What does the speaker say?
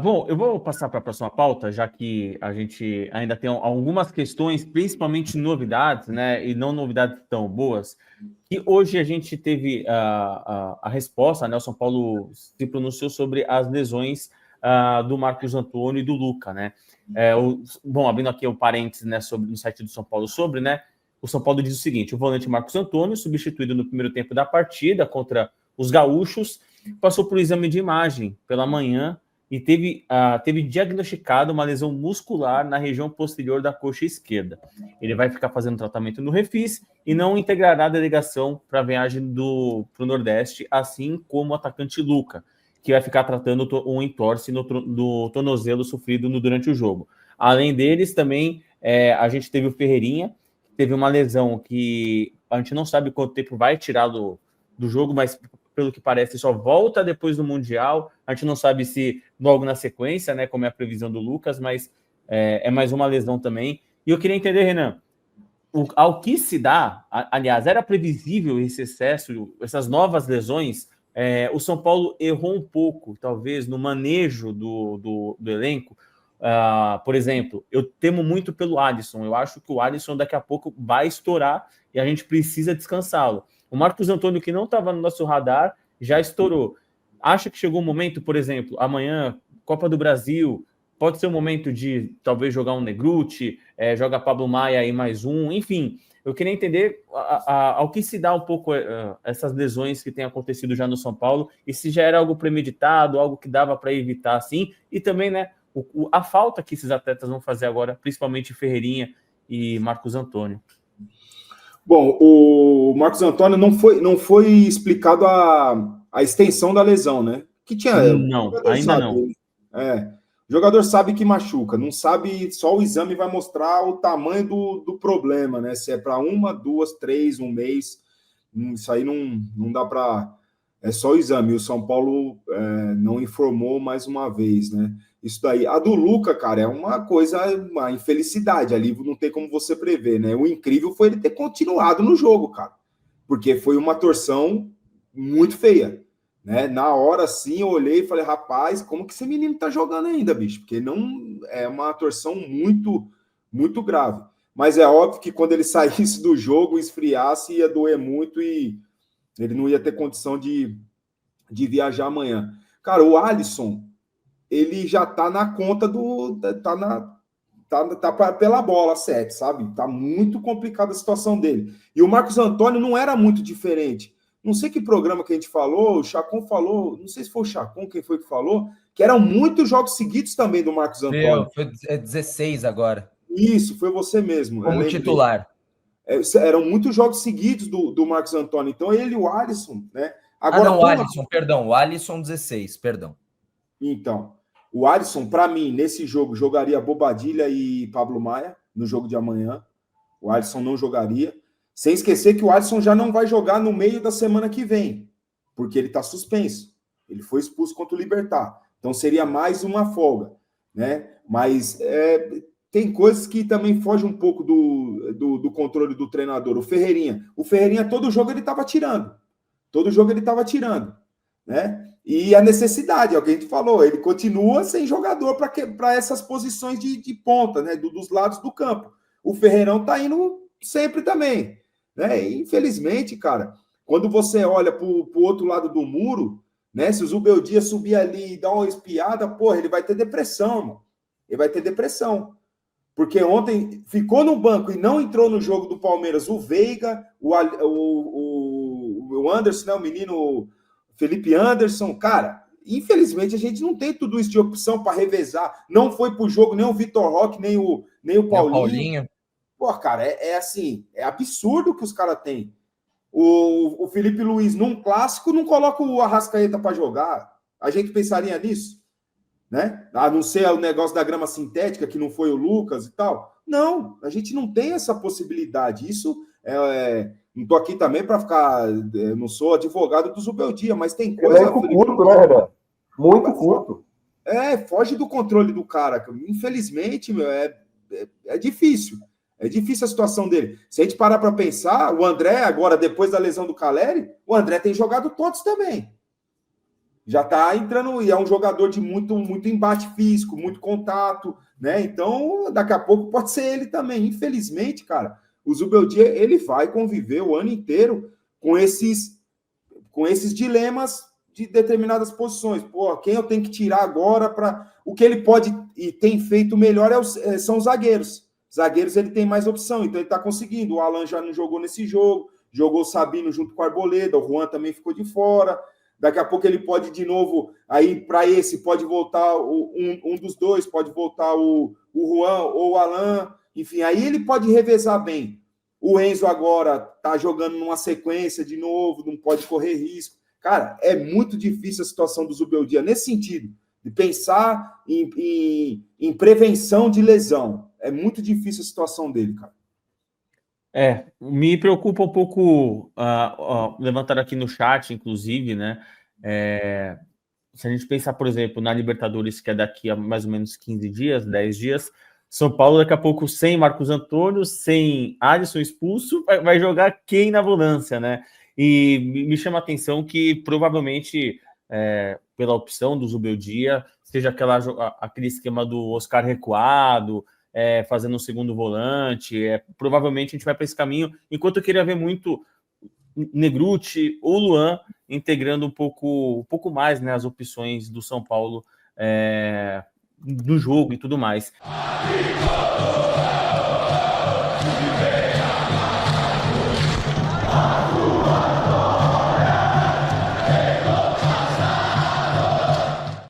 Bom, eu vou passar para a próxima pauta, já que a gente ainda tem algumas questões, principalmente novidades, né? E não novidades tão boas. E hoje a gente teve a resposta, né? O São Paulo se pronunciou sobre as lesões do Marcos Antônio e do Luca, né? Bom, abrindo aqui o parênteses, né, no site do São Paulo sobre, né? O São Paulo diz o seguinte: o volante Marcos Antônio, substituído no primeiro tempo da partida contra os gaúchos, passou por exame de imagem pela manhã e teve diagnosticado uma lesão muscular na região posterior da coxa esquerda. Ele vai ficar fazendo tratamento no Refis e não integrará a delegação para a viagem para o Nordeste, assim como o atacante Luca, que vai ficar tratando um entorse do tornozelo sofrido durante o jogo. Além deles, também a gente teve o Ferreirinha, que teve uma lesão que a gente não sabe quanto tempo vai tirar do jogo, mas pelo que parece, só volta depois do Mundial. A gente não sabe se logo na sequência, né, como é a previsão do Lucas, mas é mais uma lesão também. E eu queria entender, Renan, ao que se dá, aliás, era previsível esse excesso, essas novas lesões. O São Paulo errou um pouco, talvez, no manejo do elenco. Por exemplo, eu temo muito pelo Alisson. Eu acho que o Alisson daqui a pouco vai estourar e a gente precisa descansá-lo. O Marcos Antônio, que não estava no nosso radar, já estourou. Acha que chegou o momento, por exemplo, amanhã, Copa do Brasil, pode ser o momento de talvez jogar um Negruti, joga Pablo Maia aí mais um, enfim. Eu queria entender ao que se dá um pouco essas lesões que têm acontecido já no São Paulo e se já era algo premeditado, algo que dava para evitar assim, e também, né, a falta que esses atletas vão fazer agora, principalmente Ferreirinha e Marcos Antônio. Bom, o Marcos Antônio não foi explicado a extensão da lesão, né? Que tinha. Não, ainda não. O jogador sabe que machuca, não sabe, só o exame vai mostrar o tamanho do problema, né? Se é para 1, 2, 3, um mês, isso aí não dá para. É só o exame. O São Paulo não informou mais uma vez, né? Isso daí. A do Luca, cara, é uma coisa, uma infelicidade. Ali não tem como você prever, né? O incrível foi ele ter continuado no jogo, cara. Porque foi uma torção muito feia. Né? Na hora, sim, eu olhei e falei, rapaz, como que esse menino tá jogando ainda, bicho? Porque não é uma torção muito, muito grave. Mas é óbvio que quando ele saísse do jogo, esfriasse, ia doer muito e ele não ia ter condição de viajar amanhã. Cara, o Alisson, ele já tá na conta do. Tá pela bola 7, sabe? Tá muito complicada a situação dele. E o Marcos Antônio não era muito diferente. Não sei que programa que a gente falou, o Chacon falou, não sei se foi o Chacon quem foi que falou, que eram muitos jogos seguidos também do Marcos Antônio. Foi 16 agora. Isso, foi você mesmo. Como titular. Eram muitos jogos seguidos do Marcos Antônio. Então ele e o Alisson, né? Agora, o Alisson, perdão. O Alisson 16, perdão. Então, o Alisson, para mim, nesse jogo, jogaria Bobadilha e Pablo Maia, no jogo de amanhã. O Alisson não jogaria. Sem esquecer que o Alisson já não vai jogar no meio da semana que vem, porque ele está suspenso. Ele foi expulso contra o Libertad. Então seria mais uma folga, né? Mas tem coisas que também fogem um pouco do controle do treinador. O Ferreirinha, todo jogo ele estava tirando. Todo jogo ele estava tirando, né? E a necessidade, alguém te falou, ele continua sem jogador para essas posições de ponta, né? Dos lados do campo. O Ferreirão tá indo sempre também, né? E, infelizmente, cara, quando você olha para o outro lado do muro, né? Se o Zubeldia subir ali e dar uma espiada, porra, ele vai ter depressão, mano. Ele vai ter depressão. Porque ontem ficou no banco e não entrou no jogo do Palmeiras o Veiga, o Anderson, né? O menino Felipe Anderson. Cara, infelizmente a gente não tem tudo isso de opção para revezar. Não foi pro jogo nem o Vitor Roque, nem o Paulinho. Pô, cara, assim, é absurdo o que os caras têm. O Felipe Luiz, num clássico, não coloca o Arrascaeta para jogar. A gente pensaria nisso, né? A não ser o negócio da grama sintética, que não foi o Lucas e tal. Não, a gente não tem essa possibilidade. Isso não estou aqui também para ficar. Não sou advogado do Zubeldia, mas tem coisa. É muito curto, né, Renan? Muito curto. Foge do controle do cara. Infelizmente, meu, é difícil. É difícil a situação dele. Se a gente parar para pensar, o André, agora, depois da lesão do Caleri, o André tem jogado todos também. já tá entrando, e é um jogador de muito embate físico, muito contato, né? Então, daqui a pouco pode ser ele também. Infelizmente, cara, o Zubeldia, ele vai conviver o ano inteiro com esses dilemas de determinadas posições. Pô, quem eu tenho que tirar agora para... O que ele pode e tem feito melhor são os zagueiros. Zagueiros, ele tem mais opção, então ele tá conseguindo. O Alan já não jogou nesse jogo, jogou o Sabino junto com o Arboleda, o Juan também ficou de fora. Daqui a pouco ele pode de novo, aí para esse pode voltar um dos dois, pode voltar o Juan ou o Alan, enfim, aí ele pode revezar bem. O Enzo agora tá jogando numa sequência de novo, não pode correr risco. Cara, é muito difícil a situação do Zubeldia nesse sentido, de pensar em prevenção de lesão. É muito difícil a situação dele, cara. Me preocupa um pouco, levantar aqui no chat, inclusive, né? Se a gente pensar, por exemplo, na Libertadores, que é daqui a mais ou menos 15 dias, 10 dias, São Paulo daqui a pouco sem Marcos Antônio, sem Alisson expulso, vai jogar quem na volância, né? E me chama a atenção que provavelmente, pela opção do Zubeldia, seja aquele esquema do Oscar recuado, fazendo um segundo volante, provavelmente a gente vai para esse caminho, enquanto eu queria ver muito Negrutti ou Luan integrando um pouco mais, né, as opções do São Paulo no jogo e tudo mais.